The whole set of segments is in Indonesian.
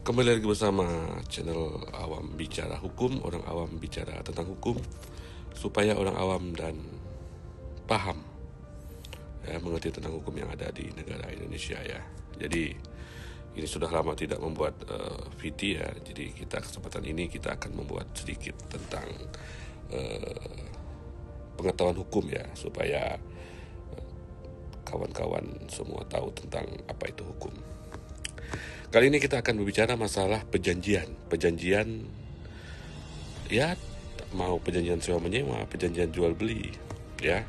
Kembali lagi bersama channel Awam Bicara Hukum, orang awam bicara tentang hukum supaya orang awam dan paham mengerti tentang hukum yang ada di negara Indonesia ya. Jadi ini sudah lama tidak membuat VT ya. Jadi kesempatan ini kita akan membuat sedikit tentang pengetahuan hukum ya, supaya kawan-kawan semua tahu tentang apa itu hukum. Kali ini kita akan berbicara masalah perjanjian ya, mau perjanjian sewa menyewa, perjanjian jual beli ya.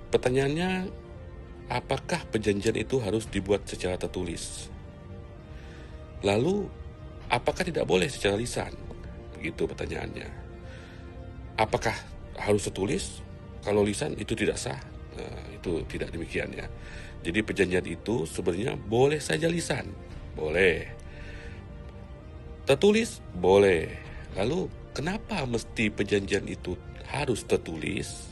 Pertanyaannya, apakah perjanjian itu harus dibuat secara tertulis? Lalu, apakah tidak boleh secara lisan? Begitu pertanyaannya. Apakah harus tertulis? Kalau lisan itu tidak sah? Itu tidak demikian ya. Jadi perjanjian itu sebenarnya boleh saja lisan, boleh. Tertulis, boleh. Lalu kenapa mesti perjanjian itu harus tertulis?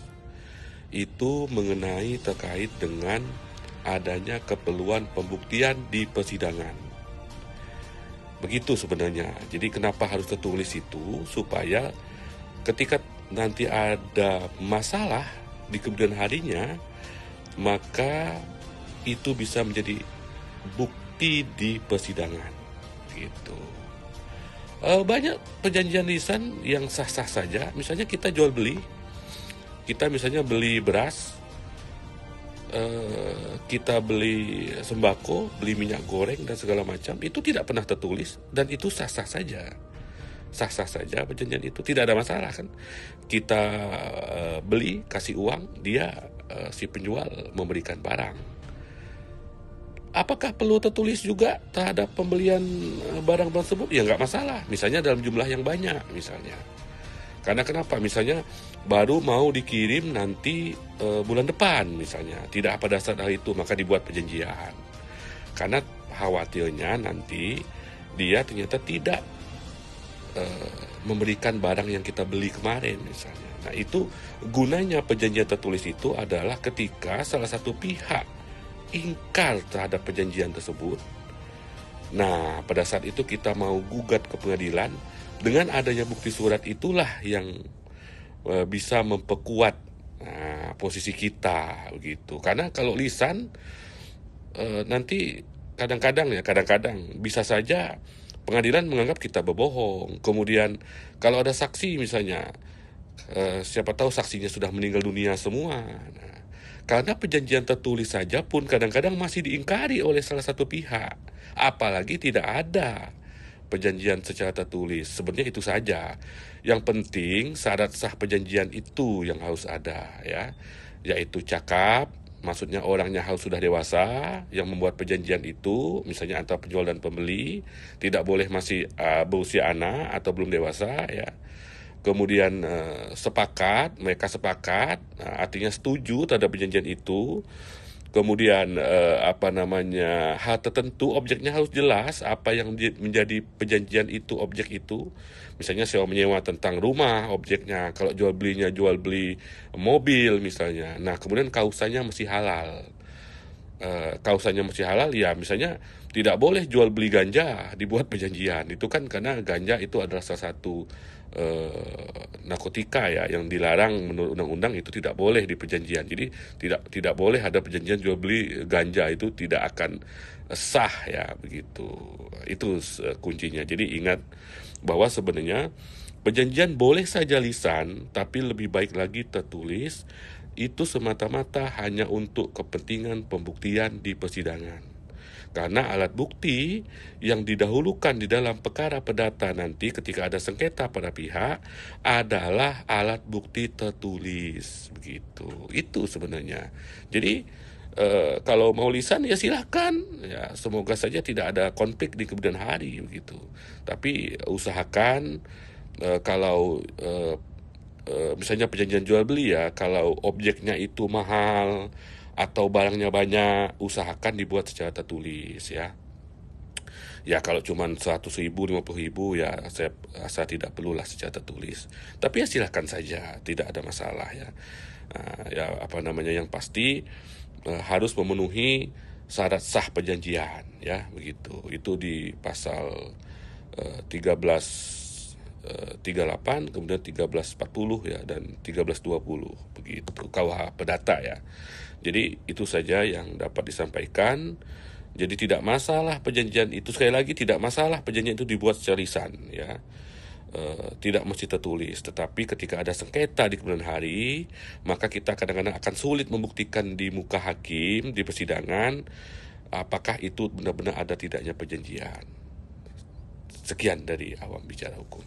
Itu mengenai terkait dengan adanya keperluan pembuktian di persidangan. Begitu sebenarnya. Jadi kenapa harus tertulis itu? Supaya ketika nanti ada masalah di kemudian harinya, maka itu bisa menjadi bukti di persidangan. Gitu. Banyak perjanjian lisan yang sah-sah saja. Misalnya kita jual beli, kita misalnya beli beras, kita beli sembako, beli minyak goreng dan segala macam, itu tidak pernah tertulis dan itu sah-sah saja. Sah-sah saja perjanjian itu, tidak ada masalah kan. Kita beli, kasih uang, dia si penjual memberikan barang. Apakah perlu tertulis juga terhadap pembelian barang tersebut? Ya nggak masalah, misalnya dalam jumlah yang banyak misalnya. Karena kenapa? Misalnya baru mau dikirim nanti bulan depan misalnya, tidak pada saat hari itu, maka dibuat perjanjian. Karena khawatirnya nanti dia ternyata tidak memberikan barang yang kita beli kemarin misalnya. Nah, itu gunanya perjanjian tertulis itu adalah ketika salah satu pihak ingkar terhadap perjanjian tersebut. Nah, pada saat itu kita mau gugat ke pengadilan, dengan adanya bukti surat itulah yang bisa memperkuat posisi kita begitu. Karena kalau lisan nanti kadang-kadang bisa saja pengadilan menganggap kita berbohong. Kemudian kalau ada saksi misalnya, siapa tahu saksinya sudah meninggal dunia semua. Nah, karena perjanjian tertulis saja pun kadang-kadang masih diingkari oleh salah satu pihak. Apalagi tidak ada perjanjian secara tertulis. Sebenarnya itu saja. Yang penting syarat sah perjanjian itu yang harus ada ya. Yaitu cakap, maksudnya orangnya harus sudah dewasa yang membuat perjanjian itu, misalnya antara penjual dan pembeli, tidak boleh masih berusia anak atau belum dewasa ya. Kemudian mereka sepakat, artinya setuju terhadap perjanjian itu. Kemudian hal tertentu, objeknya harus jelas apa yang menjadi perjanjian itu, objek itu. Misalnya sewa menyewa tentang rumah, objeknya. Kalau jual beli mobil misalnya. Nah, kemudian kausanya mesti halal. Kausanya mesti halal ya, misalnya tidak boleh jual beli ganja dibuat perjanjian. Itu kan karena ganja itu adalah salah satu narkotika ya, yang dilarang menurut undang-undang, itu tidak boleh di perjanjian. Jadi tidak boleh ada perjanjian jual beli ganja, itu tidak akan sah ya, begitu. Itu kuncinya. Jadi ingat bahwa sebenarnya perjanjian boleh saja lisan, tapi lebih baik lagi tertulis. Itu semata-mata hanya untuk kepentingan pembuktian di persidangan. Karena alat bukti yang didahulukan di dalam perkara perdata nanti ketika ada sengketa pada pihak adalah alat bukti tertulis, begitu. Itu sebenarnya. Jadi kalau mau lisan ya silakan, ya semoga saja tidak ada konflik di kemudian hari, begitu. Tapi usahakan kalau misalnya perjanjian jual beli ya, kalau objeknya itu mahal atau barangnya banyak, usahakan dibuat secara tertulis ya. Ya kalau cuma 100.000, 50.000 ya saya rasa tidak perlulah secara tertulis. Tapi ya silahkan saja, tidak ada masalah ya. Yang pasti harus memenuhi syarat sah perjanjian, ya begitu. Itu di pasal 1338, kemudian 1340 ya, dan 1320 begitu KUH Perdata ya. Jadi itu saja yang dapat disampaikan. Jadi tidak masalah perjanjian itu, sekali lagi tidak masalah perjanjian itu dibuat secara lisan ya. Tidak mesti tertulis, tetapi ketika ada sengketa di kemudian hari, maka kita kadang-kadang akan sulit membuktikan di muka hakim, di persidangan, apakah itu benar-benar ada tidaknya perjanjian. Sekian dari awam bicara hukum.